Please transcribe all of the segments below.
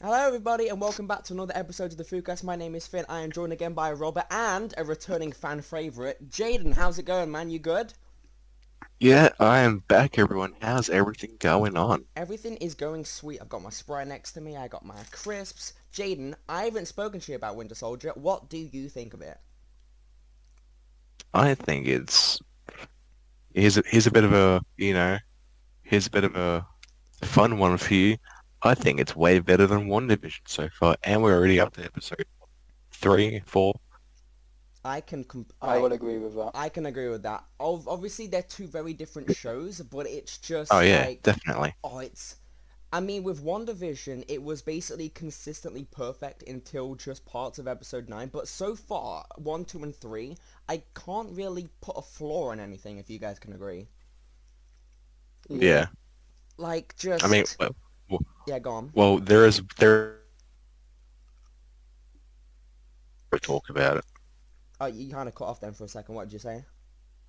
Hello everybody and welcome back to another episode of the Foocast. My name is Finn. I am joined again by Robert and a returning fan favourite, Jaden. How's it going, man? You good? Yeah, I am back, everyone. How's everything going on? Everything is going sweet. I've got my Sprite next to me. I got my crisps. Jaden, I haven't spoken to you about Winter Soldier. What do you think of it? I think here's a bit of a here's a bit of a fun one for you. I think it's way better than WandaVision so far, and we're already up to episode 3, 4. I can I will agree with that. I can agree with that. Obviously, they're two very different shows, but it's Oh just yeah, like, definitely. it's. I mean, with WandaVision, it was basically consistently perfect until just parts of episode 9. But so far, 1, 2, and 3, I can't really put a flaw in anything, if you guys can agree. Yeah. Like, I mean, just... well, Yeah, go on. well, there talk about it. Oh, you kind of cut off then for a second. What did you say?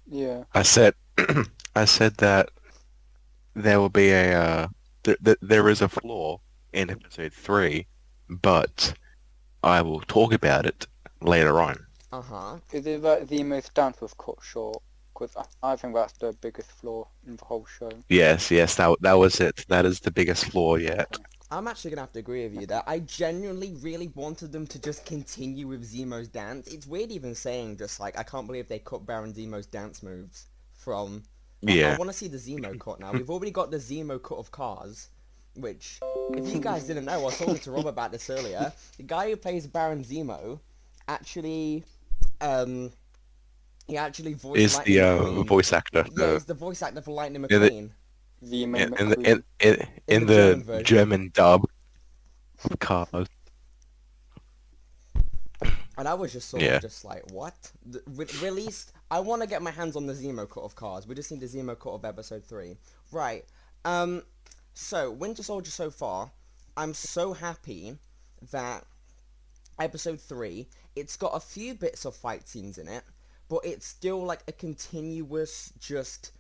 Yeah. I said I said that there will be a there is a flaw in episode 3, but I will talk about it later on. Uh-huh. Is it that the most dance was cut short? Because I think that's the biggest flaw in the whole show. Yes, that was it. That is the biggest flaw yet. I'm actually gonna have to agree with you there. I genuinely really wanted them to just continue with Zemo's dance. It's weird even saying just like, I can't believe they cut Baron Zemo's dance moves from... Like, I Yeah. want to see the Zemo cut now. We've already got the Zemo cut of Cars, which, if you guys didn't know, I was talking to Rob about this earlier. The guy who plays Baron Zemo actually, he actually voiced Is the Lightning McQueen. voice actor. Yeah, he's the voice actor for Lightning In the McQueen Zemo in the McQueen. in in the German the version. German dub of Cars. And I was just sort Yeah. of just like, what? Released? I want to get my hands on the Zemo cut of Cars. We just need the Zemo cut of episode 3. Right. So, Winter Soldier so far, I'm so happy that episode 3, it's got a few bits of fight scenes in it, but it's still like a continuous, just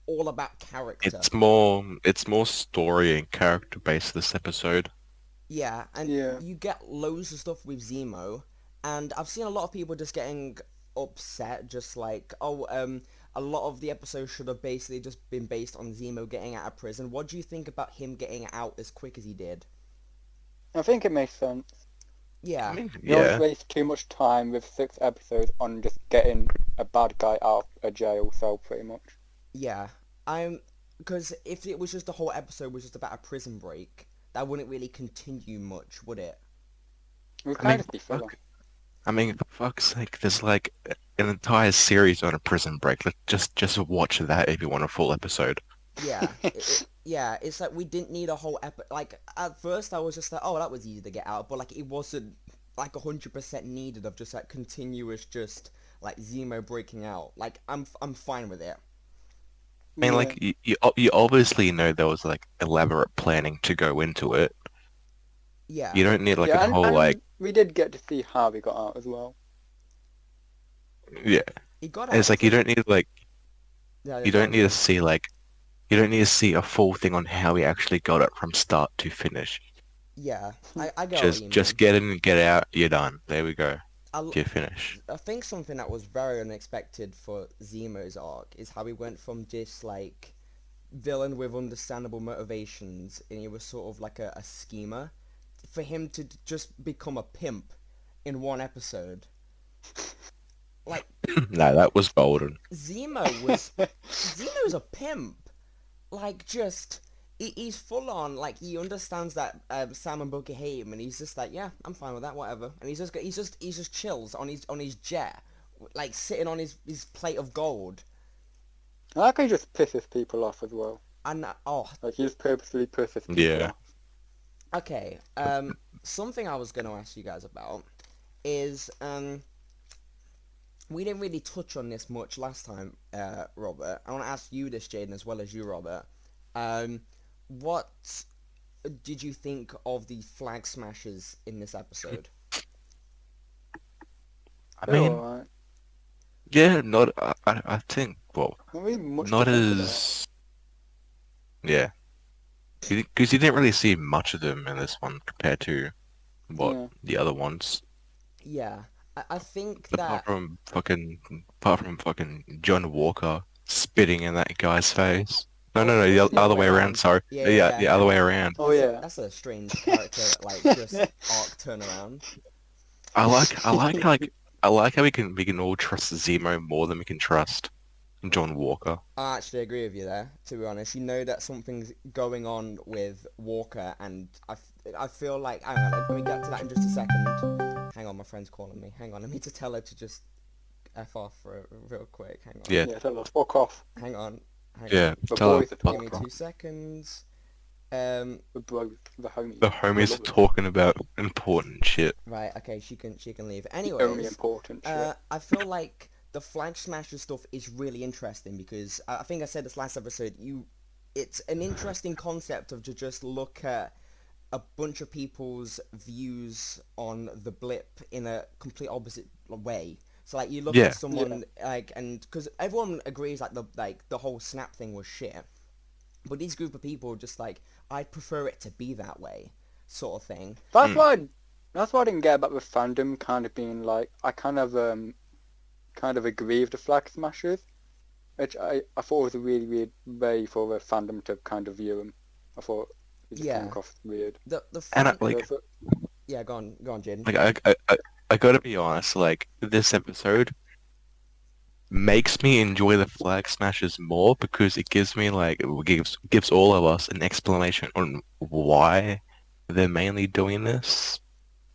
all about character. It's more story and character based this episode. Yeah, and Yeah. you get loads of stuff with Zemo, and I've seen a lot of people just getting upset, just like, oh, a lot of the episodes should have basically just been based on Zemo getting out of prison. What do you think about him getting out as quick as he did? I think it makes sense. Yeah, Don't waste too much time with 6 episodes on just getting a bad guy out of a jail cell, pretty much. yeah. Because if it was just the whole episode was just about a prison break, that wouldn't really continue much, would it? It would I kind mean, of be filler. for fuck's sake, there's like an entire series on a prison break. Just watch that if you want a full episode. Yeah, yeah, it's like we didn't need a whole like, at first I was just like, oh, that was easy to get out, but like, it wasn't like 100% needed of just like continuous just like Zemo breaking out. Like, I'm fine with it. I mean, Yeah. like you obviously know there was like elaborate planning to go into it. Yeah, You don't need like Yeah, a whole like and we did get to see how he got out as well. yeah. he got And it's out. like you don't need like Yeah, you don't need to see like you don't need to see a full thing on how he actually got it from start to finish. Yeah, I get what you Just mean. get in and get out. You're done. There we go. I, You finish. I think something that was very unexpected for Zemo's arc is how he went from this like villain with understandable motivations, and he was sort of like a schemer, for him to just become a pimp in one episode. Like, No, that was golden. Zemo's a pimp. Like, just he's full on, like, he understands that Sam and Bucky hate him, and he's just like, yeah, I'm fine with that, whatever. And he's just chills on his jet, like sitting on his plate of gold. I like how he just pisses people off as well. And oh, Like, he just purposely pisses people Yeah. off. okay. Something I was gonna ask you guys about is we didn't really touch on this much last time, Robert. I want to ask you this, Jaden, as well as you, Robert. What did you think of the flag smashers in this episode? I They're mean, alright. yeah, not. I think. Well, Not really much not to think about. as. Yeah. Because you didn't really see much of them in this one compared to what Yeah. the other ones. Yeah, I think Apart that from fucking John Walker spitting in that guy's face. No, oh, no, no, was it the the other other way way around. around? Sorry. Yeah, yeah, Yeah, yeah. the other way around. Oh yeah. That's a strange character, like just arc turnaround. I like how we can all trust Zemo more than we can trust John Walker. I actually agree with you there, to be honest. You know that something's going on with Walker, and I feel like... Hang on, let me get to that in just a second. Hang on, my friend's calling me. Hang on, I need to tell her to just F off real quick. Hang on. Yeah, Yeah, tell us, fuck off. Hang on. Hang yeah. on. The Tell her boys are Give me talking. 2 seconds. The bros, the homies. the homies are talking about important shit. Right, okay, she can leave. Only Anyways, important shit. I feel like the Flag Smasher stuff is really interesting because I think I said this last episode. It's an interesting concept of to just look at a bunch of people's views on the blip in a complete opposite way. So like you look Yeah. at someone like, and because everyone agrees the whole snap thing was shit, but these group of people are just like, I prefer it to be that way, sort of thing. That's why I didn't get about the fandom kind of being like, I kind of agree with the Flag Smashers, which I thought was a really weird way for the fandom to kind of view them. I thought it just Yeah. came across weird. The And fan- like, yeah, go on, Jaden. like I gotta be honest. Like this episode makes me enjoy the Flag Smashers more because it gives me gives all of us an explanation on why they're mainly doing this.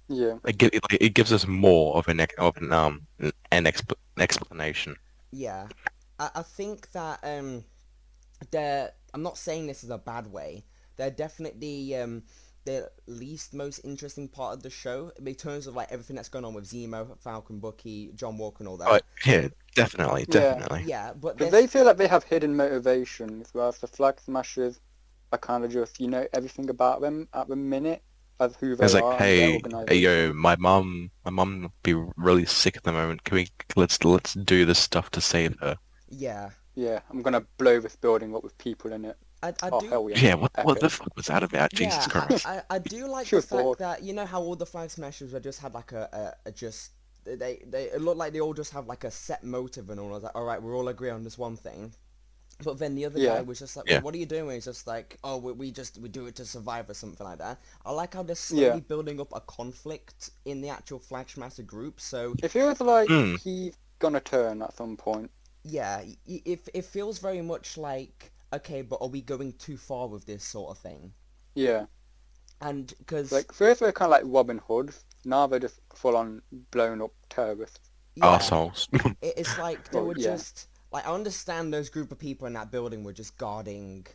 Yeah. It gives us more of an explanation. Yeah, I think that I'm not saying this is a bad way. They're definitely the least most interesting part of the show in terms of like everything that's going on with Zemo, Falcon, Bucky, John Walker, and all that. But yeah, definitely. Yeah, but But they feel like they have hidden motivations, whereas the Flag Smashers are kind of just, everything about them at the minute of who they It's like, are and their hey, organisation. yo, my mum would be really sick at the moment. Let's do this stuff to save her. Yeah, Yeah, I'm gonna blow this building up with people in it. I Oh do. hell yeah. Yeah, what Epic. the fuck was that about? Jesus Yeah, Christ. I do like She the was fact bored. that you know how all the Flag Smashers were just had like a just they it looked like they all just have like a set motive and all. I was like, all right, we're all agree on this one thing. But then the other Yeah. guy was just like, Yeah. what are you doing? He's just like, oh, we do it to survive or something like that. I like how they're slowly building up a conflict in the actual Flag Smasher group. So It feels like Hmm. he's gonna turn at some point. yeah, it feels very much like, okay, but are we going too far with this sort of thing? Yeah. And because Like first they're kinda like Robin Hood, now they're just full on blown up terrorists. Arseholes. It's like they Oh, were yeah. just like, I understand those group of people in that building were just guarding,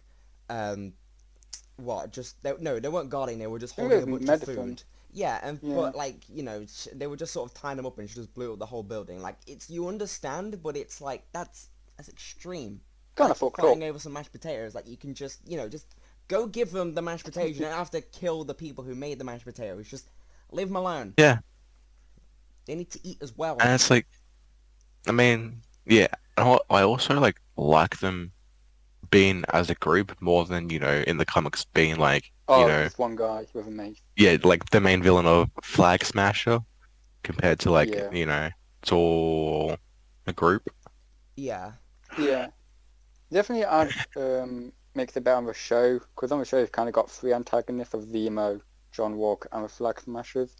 what? Just they weren't guarding. They were just It holding was a bunch medicine. of food. Yeah, Yeah. but like they were just sort of tying them up and she just blew up the whole building. Like you understand, but it's like that's extreme. Kinda Like, fucked fighting up. over some mashed potatoes. Like you can just just go give them the mashed potatoes. You don't have to kill the people who made the mashed potatoes. Just leave them alone. Yeah. They need to eat as well. And it's like, I mean, yeah. I also like them being as a group more than, in the comics being like, Oh, this one guy with a mace. yeah, like the main villain of Flag Smasher compared to like, Yeah. it's all a group. Yeah. Yeah. Definitely makes it better on the show, because on the show you've kind of got three antagonists of Zemo, John Walker, and the Flag Smashers.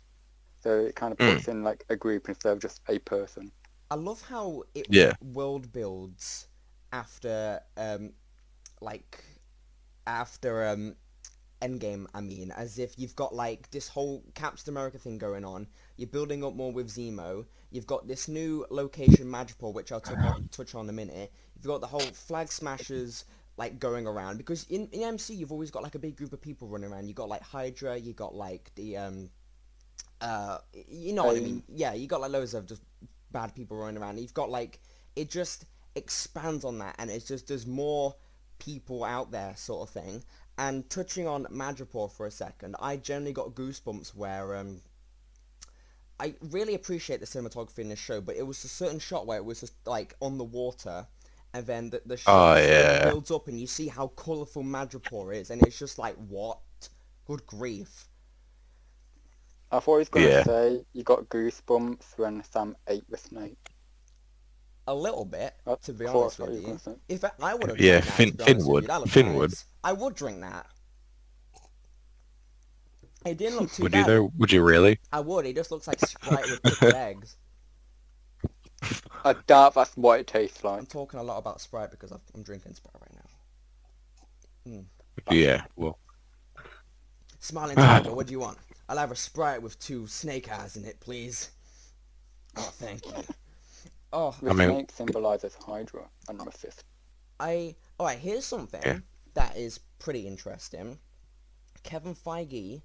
So it kind of puts in like a group instead of just a person. I love how it Yeah. world builds after Endgame. I mean, as if you've got like this whole Captain America thing going on. You're building up more with Zemo. You've got this new location, Madripoor, which I'll touch on in a minute. You've got the whole Flag Smashers like going around, because in MC you've always got like a big group of people running around. You got like Hydra. You got like the you know what I mean? Yeah, you got like loads of just bad people running around. You've got like, it just expands on that, and it's just there's more people out there, sort of thing. And touching on Madripoor for a second, I generally got goosebumps where I really appreciate the cinematography in this show, but it was a certain shot where it was just like on the water, and then the Oh, shot slowly yeah. builds up, and you see how colourful Madripoor is, and it's just like, what? Good grief. I thought he was going to Yeah. say you got goosebumps when Sam ate the snake. A little bit, That's to be of course honest what with he was you. gonna say. If I would have Yeah, drank that, to be Finn honest with would. you, that looked Finn nice. would. I would drink that. It didn't look too Would bad. you though? Would you really? I would. It just looks like Sprite with pickled eggs. I doubt that's what it tastes I'm like. talking a lot about Sprite because I'm drinking Sprite right now. Yeah. Well. Smiling Tiger, what do you want? I'll have a Sprite with 2 snake eyes in it, please. Oh, thank you. Oh, The I mean- snake symbolizes Hydra and Mephisto. Alright, here's something Yeah. that is pretty interesting. Kevin Feige,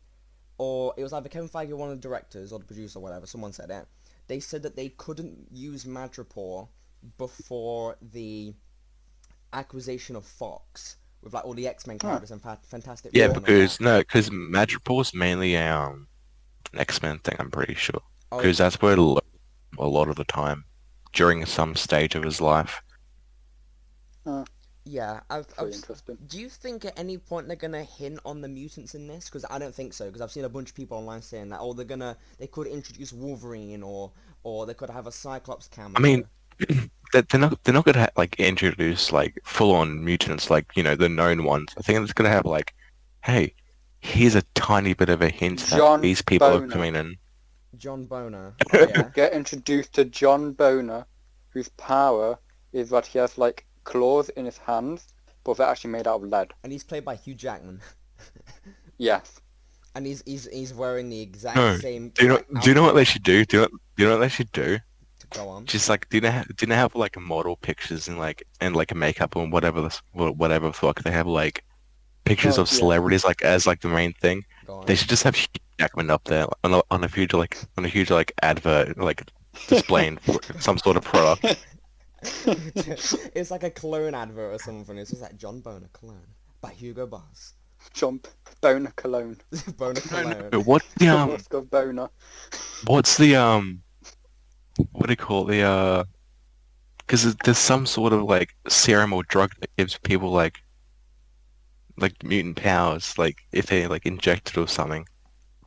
or it was either Kevin Feige, one of the directors, or the producer, or whatever, someone said it. They said that they couldn't use Madripoor before the acquisition of Fox, with like all the X-Men characters and Fantastic Yeah, Four and all because that. because Madripoor's mainly an X-Men thing. I'm pretty sure Oh, because that's where a lot of the time during some stage of his life. yeah, Pretty interesting. do you think at any point they're gonna hint on the mutants in this? Because I don't think so. Because I've seen a bunch of people online saying that, oh, they could introduce Wolverine, or they could have a Cyclops cameo. I mean, they're not gonna like introduce like full-on mutants like the known ones. I think it's gonna have like, hey, here's a tiny bit of a hint John that these people are Boner. coming in. John Boner. Oh, yeah. Get introduced to John Boner, whose power is that he has like claws in his hands, but they're actually made out of lead. And he's played by Hugh Jackman. Yes. And he's wearing the exact No, same. Do you know? like, Do you know what they outfit should do? Do you know what they should do? to go on? Just like do they have like model pictures and like makeup and whatever the fuck they have like pictures Oh, of yeah. celebrities like as like the main thing. Go on. They should just have Hugh Jackman up there on a huge like advert like displaying some sort of product. It's like a cologne advert or something. It's just like John Boner cologne by Hugo Boss. John Boner cologne. Boner cologne. But what's the Musk of Boner. what's the what do you call it? The because there's some sort of like serum or drug that gives people like mutant powers, like if they like inject it or something.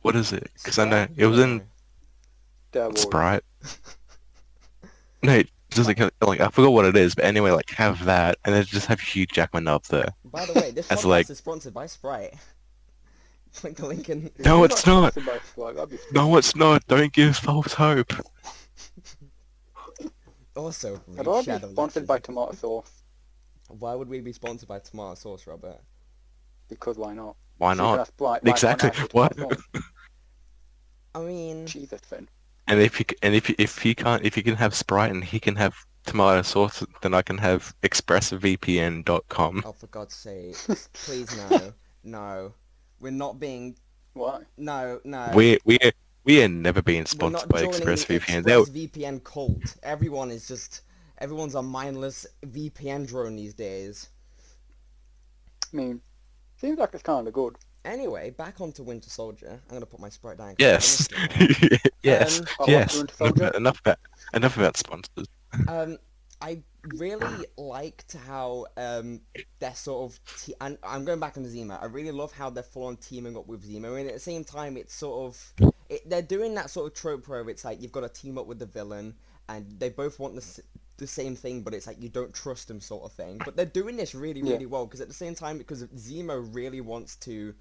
What is it? Because I know Sprite? it was don't in know. Sprite. No, just like I forgot what it is, but anyway, like have that, and then just have Hugh Jackman up there. By the way, this That's podcast like- is sponsored by Sprite. Click the link in. No, it's not. sponsored by Sprite, that'd be No, it's not. Don't give false hope. Also, I'd rather Shadow be sponsored by Legends. tomato sauce, Why would we be sponsored by tomato sauce, Robert? because why not? Why So you can not? have Sprite, why can't I Exactly. have What? tomato sauce? I mean, Jesus, Finn. And if you can have Sprite and he can have tomato sauce, then I can have expressvpn.com. oh, for God's sake, please no, no, we're not being, Why? no. We are never being We're sponsored not by joining the ExpressVPN. ExpressVPN cult. Everyone's a mindless VPN drone these days. I mean, seems like it's kind of good. Anyway, back onto Winter Soldier. I'm gonna put my Sprite down. 'cause Yes, I missed it yes, I yes. want Winter Soldier. Enough about sponsors. now. I really liked how they're sort of and I'm going back on the Zemo. I really love how they're full on teaming up with Zemo, and at the same time, it's sort of they're doing that sort of trope where it's like you've got to team up with the villain, and they both want the same thing, but it's like you don't trust them sort of thing. But they're doing this really well because at the same time, because Zemo really wants to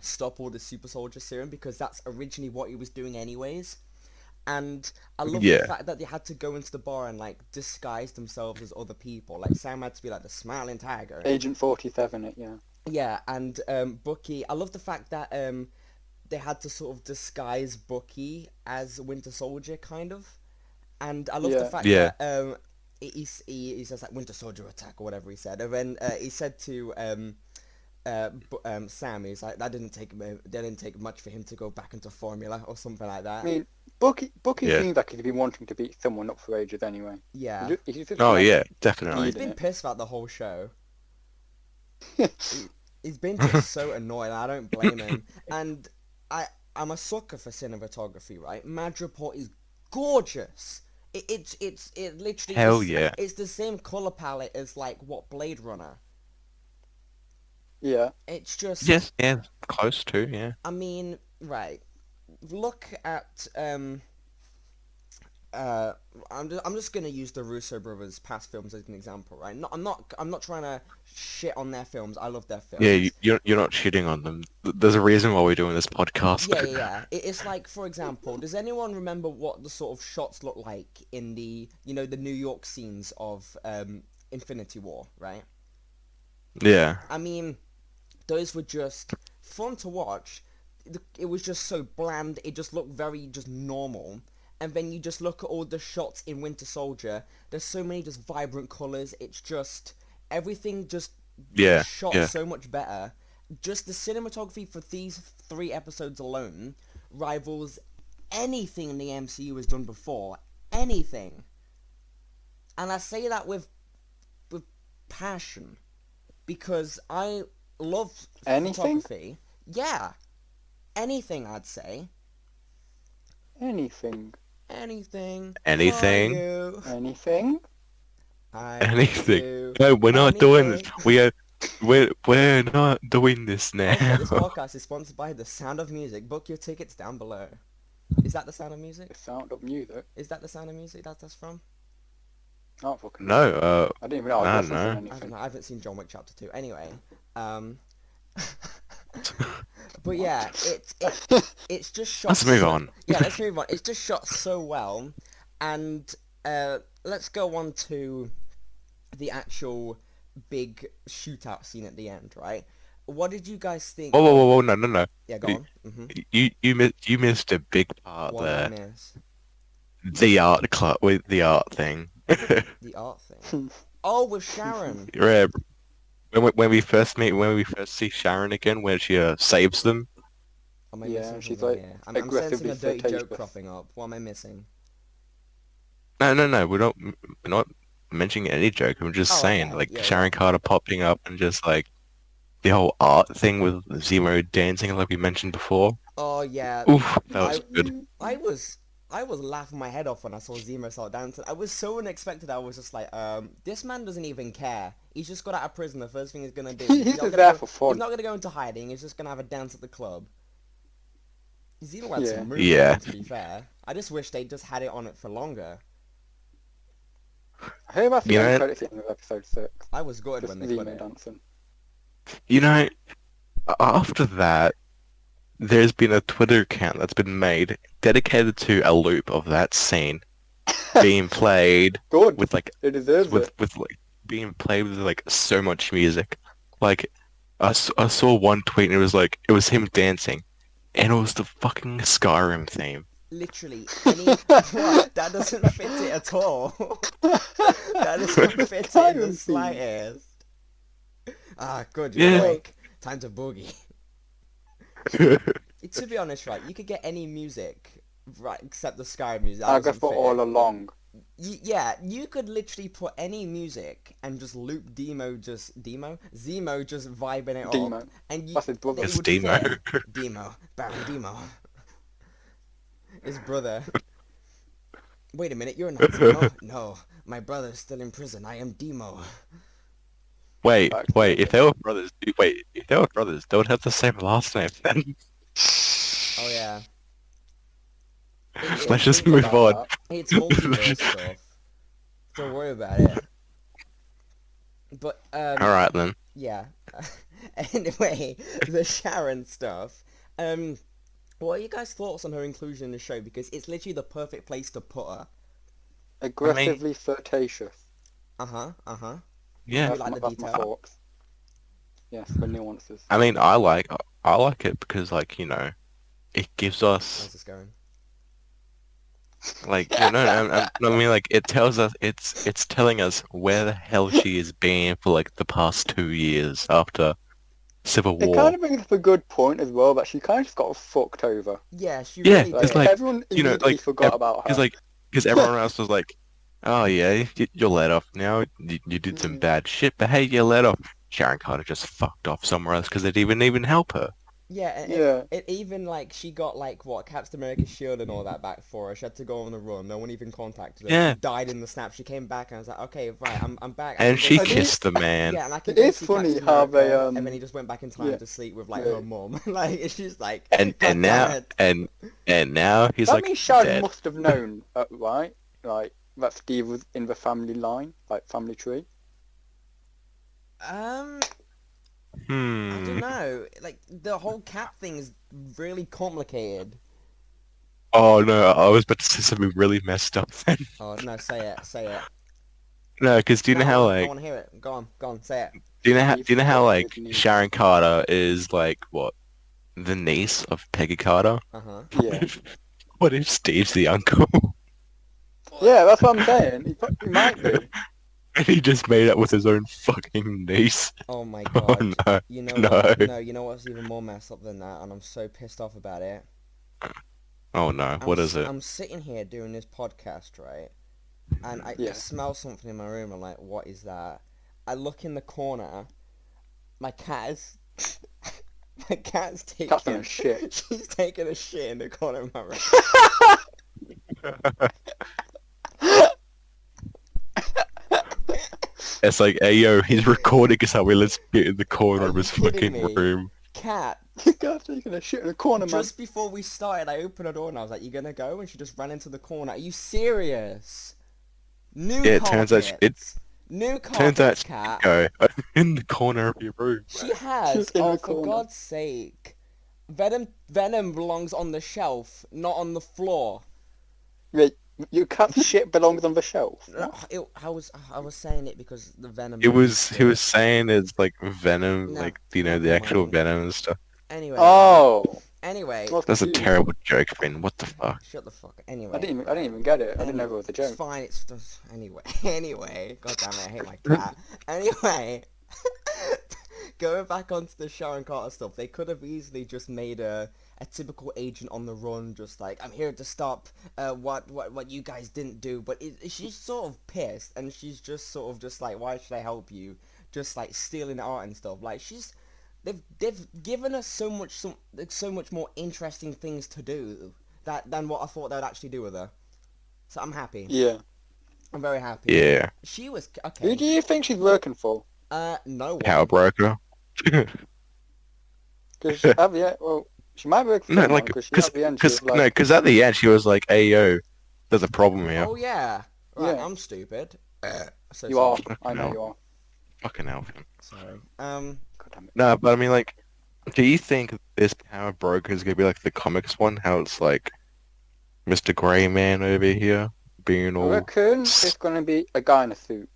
stop all the super soldier serum because that's originally what he was doing anyways. And I love the Yeah. fact that they had to go into the bar and like disguise themselves as other people. Like Sam had to be like the smiling tiger. Agent 47, yeah. Yeah, and Bucky. I love the fact that they had to sort of disguise Bucky as Winter Soldier, kind of. And I love the Yeah. fact Yeah. that he says like Winter Soldier attack or whatever he said, and then he said to Sam, he's like that didn't take much for him to go back into formula or something like that. I mean, Bucky Yeah. seems like he's been wanting to beat someone up for ages anyway. Yeah, He's just Oh like- yeah, definitely. he's been pissed about the whole show. He's been just so annoyed. I don't blame him. And I'm a sucker for cinematography, right? Madripoor is gorgeous. It literally Hell is. yeah. It's the same color palette as like what Blade Runner. Yeah. It's just. Yes, yeah, close to, yeah. I mean, right. Look at uh, I'm just gonna use the Russo brothers' past films as an example, right? I'm not trying to shit on their films. I love their films. Yeah, you're not shitting on them. There's a reason why we're doing this podcast. Yeah. It's like, for example, does anyone remember what the sort of shots look like in the the New York scenes of Infinity War, right? Yeah. I mean, those were just fun to watch. It was just so bland. It just looked very just normal. And then you just look at all the shots in Winter Soldier. There's so many just vibrant colors. It's just everything just Yeah, shot yeah. so much better. Just the cinematography for these 3 episodes alone rivals anything the MCU has done before. Anything. And I say that with passion because I love Anything? photography. Yeah. Anything, I'd say. Anything. Anything. Anything? For you. Anything? I Anything. do No, we're not doing this. anything. We're not doing this now. Okay, this podcast is sponsored by The Sound of Music. Book your tickets down below. Is that The Sound of Music? The Sound of Music. Is that The Sound of Music that's from? I don't fucking know. No, I didn't even know I I don't was know. I referencing don't anything. know. I haven't seen John Wick Chapter 2. Anyway, but yeah, it's just shot. Let's move on. Yeah, let's move on. It's just shot so well, and let's go on to the actual big shootout scene at the end, right? What did you guys think? Whoa, no. Yeah, go on. You missed a big part What did I there. miss? The art club with the art thing. The art thing. Oh, with Sharon. Yeah, when we first see Sharon again, where she saves them. Am I Yeah, missing she's, something like, here? I'm sensing aggressively a dirty joke flirtatious. cropping up. What am I missing? No, we're not mentioning any joke. I'm just Oh, saying, okay. like Yeah, Sharon Carter popping up and just like the whole art thing with Zemo dancing, like we mentioned before. Oh yeah. Oof, that was good. I was laughing my head off when I saw Zemo start dancing. I was so unexpected. I was just like, this man doesn't even care. He's just got out of prison. The first thing he's gonna do. He's not just gonna there go- for fun. He's not gonna go into hiding. He's just gonna have a dance at the club. Zemo had Yeah. some moves. Yeah. To be fair, I just wish they just had it on it for longer. I heard about the You end know- credits in episode 6. I was gutted Just when they put Zemo it. dancing. You know, after that, there's been a Twitter account that's been made dedicated to a loop of that scene being played Good. with like It deserves it. with like being played with like so much music. Like I saw one tweet and it was him dancing, and it was the fucking Skyrim theme. Literally, what? That doesn't fit it at all. That doesn't fit it in the Skyrim theme. slightest. Ah, good. You're Yeah. awake. Time to boogie. To be honest, right, you could get any music, right, except the Sky music. That I go doesn't for fit all it. along. Yeah, you could literally put any music and just loop Zemo just vibing it up, Demo. and That's his brother. it It's would Demo. fit. Demo, Baron Demo, his brother. Wait a minute, you're not Demo? No, my brother's still in prison. I am Demo. Wait, Back if they were brothers, they would have the same last name then. Oh yeah. Let's just Think move about on. that. It's multiverse stuff. Don't worry about it. But Alright then. yeah. Anyway, the Sharon stuff. What are you guys' thoughts on her inclusion in the show? Because it's literally the perfect place to put her. Aggressively flirtatious. Uh huh. Yeah. You like the That's my detail? thoughts. Yes, the nuances. I mean, I like it because, like, it gives us, How's this going? like, I mean, like, it tells us, it's telling us where the hell she has been for, like, the past 2 years after Civil It War. kind of brings up a good point as well that she kind of just got fucked over. Yeah, she Yeah, really Like, it's did. like, everyone immediately like, forgot about her. Because everyone else was like, oh, yeah, you're let off now. You did some bad shit, but hey, you're let off. Sharon Carter just fucked off somewhere else because they didn't even help her. Yeah, Yeah. it even like she got like what Captain America's shield and all that back for her. She had to go on the run. No one even contacted her. She Yeah. died in the snap. She came back and I was like, okay, right, I'm back. I And can go she see- kissed the man. Yeah, and I can It go is see funny Captain how they, America, and then he just went back in time yeah. to sleep with like Yeah. her mom. Like she's like, And God and damn now it. and now he's That like means Sharon dead. must have known, right? Like that Steve was in the family line, like family tree. I don't Hmm. know. Like the whole Cap thing is really complicated. Oh no, I was about to say something really messed up then. Oh no, say it, say it. No, because do you No, know how I like want to hear it. Go on, say it. do you know how like Steve is Sharon Carter is like what the niece of Peggy Carter? Uh huh. Yeah. What if Steve's the uncle? Yeah, that's what I'm saying. He might be. And he just made up with his own fucking niece. Oh my Oh god. no, You know no. what? No, you know what's even more messed up than that, and I'm so pissed off about it. Oh no, what is it? I'm sitting here doing this podcast, right? And I Yeah. smell something in my room. I'm like, what is that? I look in the corner. My cat is. My cat's taking. Cat's doing a shit. She's taking a shit in the corner of my room. It's like, hey yo, he's recording us how we let's get in the corner Are of you his kidding fucking me? room. Cat. Cat's taking a shit in a corner, man. Just before we started, I opened the door and I was like, "You gonna go?" And she just ran into the corner. Are you serious? New Yeah, it turns out carpets. New Turns out carpets, cat. Go in the corner of your room. She has. Just in Oh, the for corner. God's sake! Venom belongs on the shelf, not on the floor. Wait, your cat's shit belongs on the shelf. I was saying it because the Venom. He was saying it's like Venom, No, like you know never the actual mind. Venom and stuff. Anyway. Oh, Anyway. I was That's a confused. terrible joke, Finn. What the fuck? Shut the fuck. Anyway. I didn't even get it. I didn't know it was a It's joke. fine. It's just anyway. Anyway. God damn it! I hate my cat. Anyway. Going back onto the Sharon Carter stuff, they could have easily just made a typical agent on the run, just like, I'm here to stop what you guys didn't do. But she's sort of pissed, and she's just sort of just like, why should I help you? Just like stealing art and stuff. Like they've given us so much more interesting things to do than what I thought they would actually do with her. So I'm happy. Yeah. I'm very happy. Yeah, She was Who okay. do you think she's working for? No one. power broker. Because at the end, well, she might work for No, someone, like, because at the end she was like, because at the end she was like, "Hey yo, there's a problem here." Oh yeah. Right. Yeah. I'm stupid. So you are. sorry. I know No. you are. Fucking hell, Finn. Sorry. God damn it. No, but I mean, like, do you think this power broker is gonna be like the comics one? How it's like Mr. Grey Man over here being I all reckon it's gonna be a guy in a suit.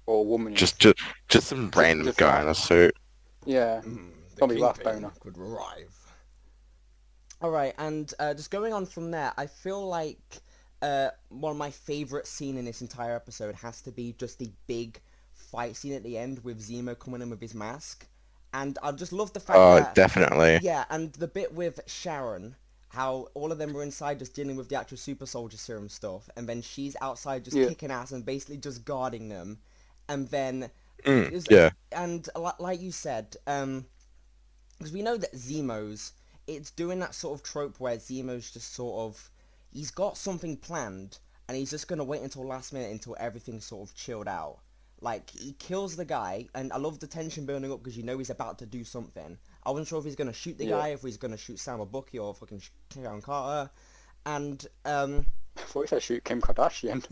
Or a woman in a just suit. just some random just guy like- in a suit. Yeah. The Probably Rough Kingpin Boner. could arrive. Alright, and just going on from there, I feel like one of my favourite scenes in this entire episode has to be just the big fight scene at the end with Zemo coming in with his mask. And I just love the fact Oh, that... definitely. Yeah, and the bit with Sharon, how all of them were inside just dealing with the actual super soldier serum stuff, and then she's outside just Yeah. kicking ass and basically just guarding them. And then... Yeah. And like you said, because we know that Zemo's, it's doing that sort of trope where Zemo's just sort of, he's got something planned, and he's just going to wait until last minute until everything's sort of chilled out. Like, he kills the guy, and I love the tension building up because you know he's about to do something. I wasn't sure if he's going to shoot the Yeah. guy, if he's going to shoot Sam or Bucky or fucking Sharon Carter. And, I thought you said shoot Kim Kardashian.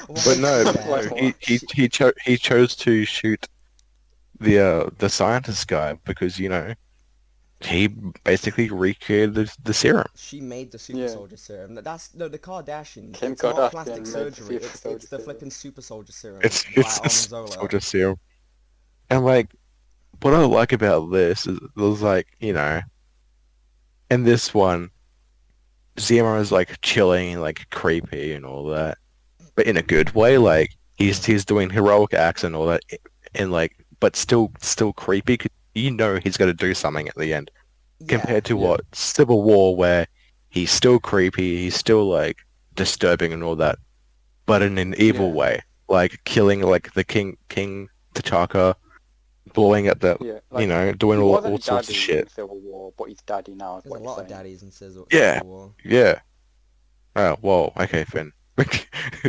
But no, Yeah. he chose to shoot the scientist guy because you know he basically recreated the serum. She made the super Yeah. soldier serum. That's no, the Kardashians. Kim It's not Kardashian plastic made the surgery. super It's soldier the serum. flipping super soldier serum. It's by it's a Arnim Zola. soldier serum, and like what I like about this is there's like you know, in this one, Zemo is like chilling and like creepy and all that, but in a good way. Like he's doing heroic acts and all that, and like but still creepy. 'Cause you know he's going to do something at the end. Compared to Yeah. what Civil War, where he's still creepy, he's still like disturbing and all that, but in an evil Yeah. way, like killing like the King T'Chaka, blowing at that, Yeah, you know, doing he all wasn't sorts of daddy shit. in Civil War, but he's daddy now. Is There's what a you're lot of saying. daddies in Civil Yeah, War. yeah. Oh, whoa. Okay, Finn.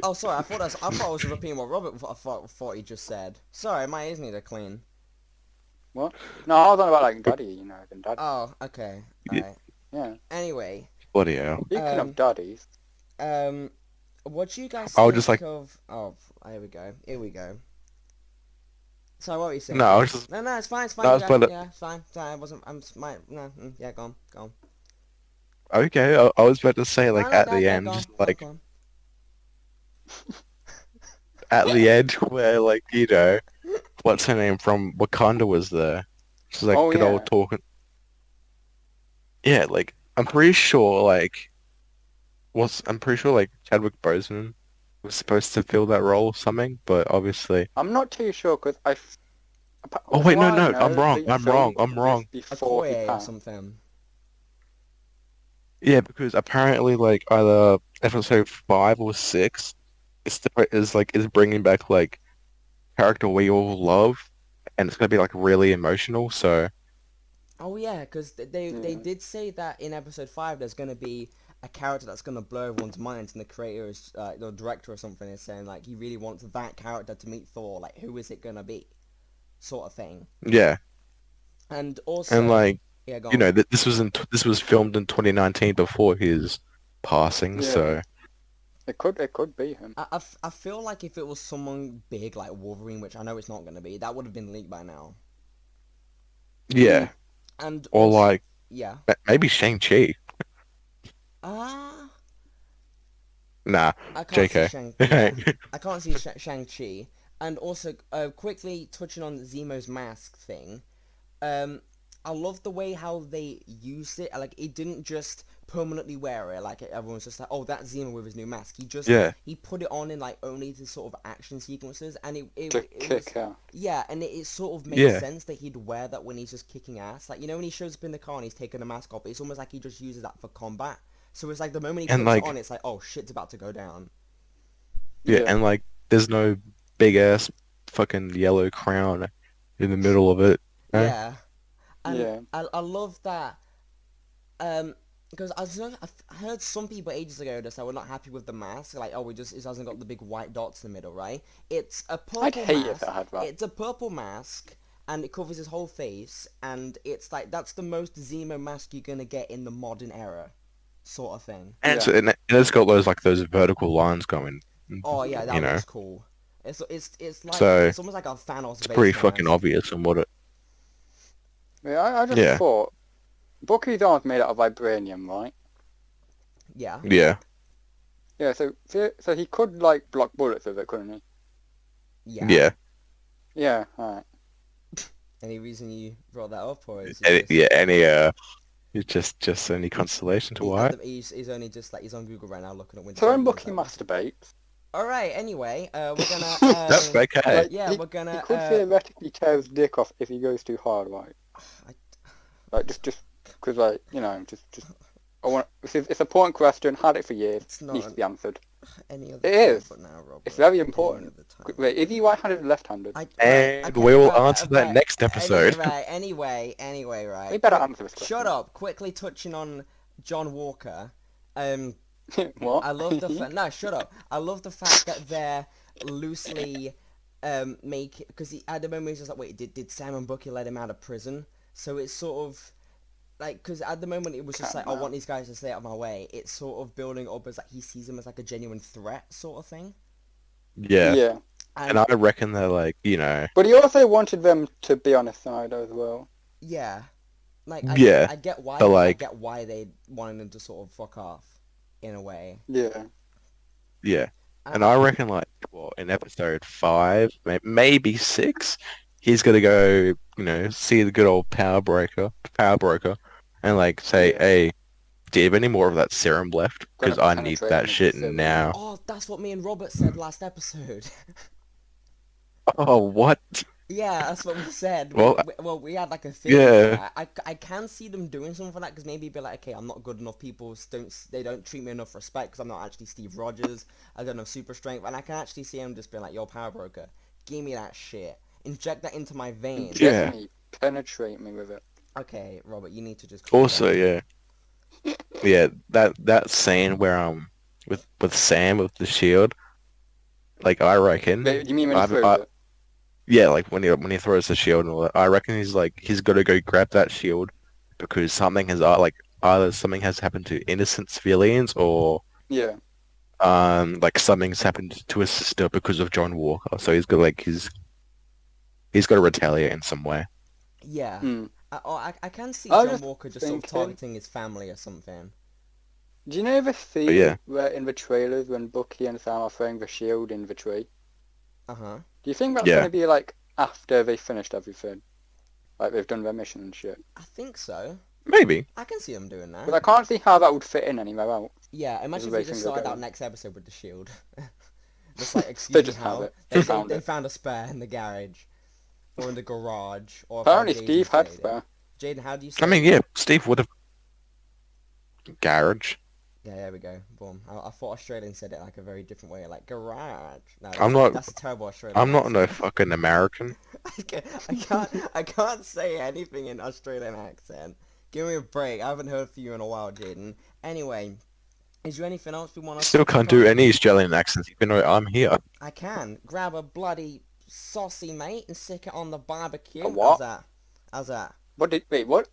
Oh, sorry. I thought I was repeating what Robert thought he just said. Sorry, my ears need to clean. What? No, I was on about like daddy, you know, than daddy. Oh, okay. Yeah. Alright. Yeah. Anyway, Bloody hell. Speaking of daddies, what do you guys I was think just like, of? Oh, here we go. Here we go. Sorry, what were you saying? no, I was just, No, it's fine. It's fine. no, I was about to, Yeah, it's fine. Sorry, I wasn't. Yeah, go on. Go on. okay, I was about to say, like, at the end, Go on. just like, Go on. at the end where, like, you know, what's her name from Wakanda was there. She's like, Oh, good yeah. old talking. Yeah, like, I'm pretty sure, like, Chadwick Boseman was supposed to fill that role or something, but obviously. I'm not too sure because Oh wait, from no, what I no, I'm know, wrong, they I'm wrong, filmed I'm wrong. this A before he Koye or passed. something. Yeah, because apparently, like, either episode 5 or 6 is bringing back like character we all love, and it's gonna be like really emotional. So Oh yeah, because they Yeah. did say that in episode 5 there's gonna be a character that's gonna blow everyone's minds, and the creator is the director or something is saying like he really wants that character to meet Thor. Like, who is it gonna be? Sort of thing. yeah, And also, and like yeah, go you on. know, this was filmed in 2019 before his passing. Yeah. So It could be him. I feel like if it was someone big like Wolverine, which I know it's not gonna be, that would have been leaked by now. yeah, And or also, like yeah. maybe Shang-Chi. Ah. Nah, I can't see JK. Shang. Yeah, I can't see Shang-Chi. And also, quickly touching on Zemo's mask thing, I love the way how they used it. Like, it didn't just permanently wear it. Like, everyone's just like, oh, that's Zemo with his new mask. Yeah, He put it on in like only the sort of action sequences, and To it was, kick out. yeah, and it sort of makes Yeah. sense that he'd wear that when he's just kicking ass. Like, you know, when he shows up in the car and he's taking the mask off, it's almost like he just uses that for combat. So it's like the moment he And puts like it on, it's like, oh, shit's about to go down. yeah, Yeah. and like there's no big ass fucking yellow crown in the middle of it. Eh? Yeah. And Yeah. I love that, because I heard some people ages ago that said we're not happy with the mask, like, oh, it hasn't got the big white dots in the middle, right? It's a purple I'd hate mask. if it had that. It's a purple mask, and it covers his whole face, and it's like, that's the most Zemo mask you're gonna get in the modern era, sort of thing. And, Yeah. and it's got those vertical lines going. Oh yeah, you that know, looks cool. It's like, so it's almost like a Thanos it's base pretty mask. fucking obvious and what it. Yeah, I just Yeah. thought Bucky's arm's made out of vibranium, right? Yeah. Yeah, Yeah, so he could like block bullets with it, couldn't he? Yeah. yeah, Yeah, alright. Any reason you brought that up, or is it It's just any consolation to He- why. He's only just like, he's on Google right now looking at Winter So when Soldier, Bucky so- masturbates, Alright, anyway, we're gonna, That's okay. like, yeah, he, we're gonna, he could theoretically tear his dick off if he goes too hard, right? I- Like just because, like, you know, just I want. It's a important question. Had it for years. It's not Needs to be answered. any other It time is. but now, Robert. It's very Any important. other time. Wait, is he right-handed or left-handed? And we will answer that next episode. Anyway, right. We better answer this question. Shut up. Quickly touching on John Walker. What? I love the no, shut up. I love the fact that they're loosely because at the moment he's just like, wait, did Sam and Bucky let him out of prison? So it's sort of like, because at the moment it was just like, I want these guys to stay out of my way. It's sort of building up as like he sees them as like a genuine threat, sort of thing. Yeah. Yeah. And I reckon they're like, you know, But he also wanted them to be on his side as well. Yeah, like Yeah, I get why, but, I like- get why they wanted them to sort of fuck off, in a way. Yeah. yeah. And I reckon like, well, in episode 5, maybe 6, he's gonna go, you know, see the good old power broker, and like say, Yeah. hey, do you have any more of that serum left? Because Gonna I need penetrate that into shit serum. now. Oh, that's what me and Robert said last episode. Oh, what? Yeah, that's what we said. Well, We had like a theory. yeah. I can see them doing something for that, because maybe be like, okay, I'm not good enough. People don't treat me enough respect because I'm not actually Steve Rogers. I don't have super strength, and I can actually see him just being like, yo, power broker, give me that shit. inject that into my veins. Yeah. Get me, penetrate me with it. Okay, Robert, you need to just calm Also, down. yeah, that scene where with Sam with the shield, like I reckon, Wait, you mean when he throws I it? yeah, like when he throws the shield and all that, I reckon he's got to go grab that shield because something has like either something has happened to innocent civilians or Yeah. like something's happened to his sister because of John Walker. So he's got to retaliate in some way. Yeah. Hmm. I can see I was John just Walker just sort of thinking, targeting his family or something. do you know the But yeah, scene where in the trailers when Bucky and Sam are throwing the shield in the tree? Uh-huh. Do you think that's Yeah. going to be like after they finished everything? Like they've done their mission and shit? I think so. maybe. I can see them doing But I that. can't see how that would fit in anywhere else. Yeah, imagine if way we just things are started out going. next episode with the shield. Just like, They excuse me, just have how? it. They, They they, found they it. found a spare in the garage. Or in the garage. Or Apparently Jaden's Steve had Jaden. spare. Jaden, how do you say I mean, yeah, Steve would have garage. Yeah, there we go. Boom. I thought Australian said it like a very different way, like garage. No, I'm not. that's a terrible Australian I'm not no accent. fucking American. I can't say anything in Australian accent. Give me a break. I haven't heard from you in a while, Jaden. Anyway, is there anything else we want to Still talk can't do about? any Australian accents, even though I'm here. I can. Grab a bloody saucy, mate, and stick it on the barbecue. A what? How's that? What?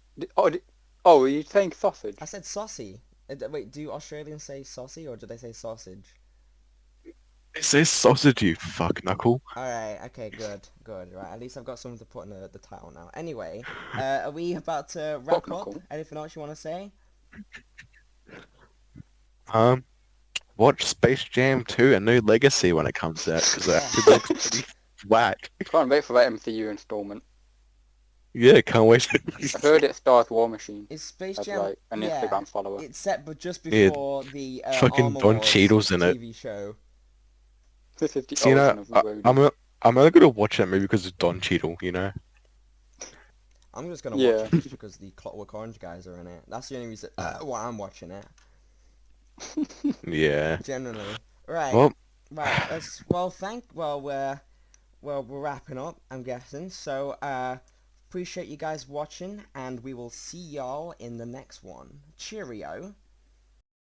Oh, were you saying sausage? I said saucy. Wait, do Australians say saucy or do they say sausage? It says sausage, you fuck knuckle. Alright, okay, good. Right, at least I've got something to put in the title now. Anyway, are we about to wrap up? Knuckle. Anything else you want to say? Watch Space Jam 2: A New Legacy when it comes out, because that looks pretty whack. Can't wait for that MCU installment. Yeah, can't wait. I heard it stars War Machine Is Space as Jam... like an Instagram follower. It's set but just Yeah, before the fucking Armor Don Wars Cheadle's in it. TV show. This is the So, you know, origin of the road. I'm only gonna watch that movie because of Don Cheadle, you know? I'm just gonna Yeah. watch it just because the Clockwork Orange guys are in it. That's the only reason why I'm watching it. Yeah. Generally. Right. Well, Right. We're wrapping up, I'm guessing. So, appreciate you guys watching, and we will see y'all in the next one. Cheerio.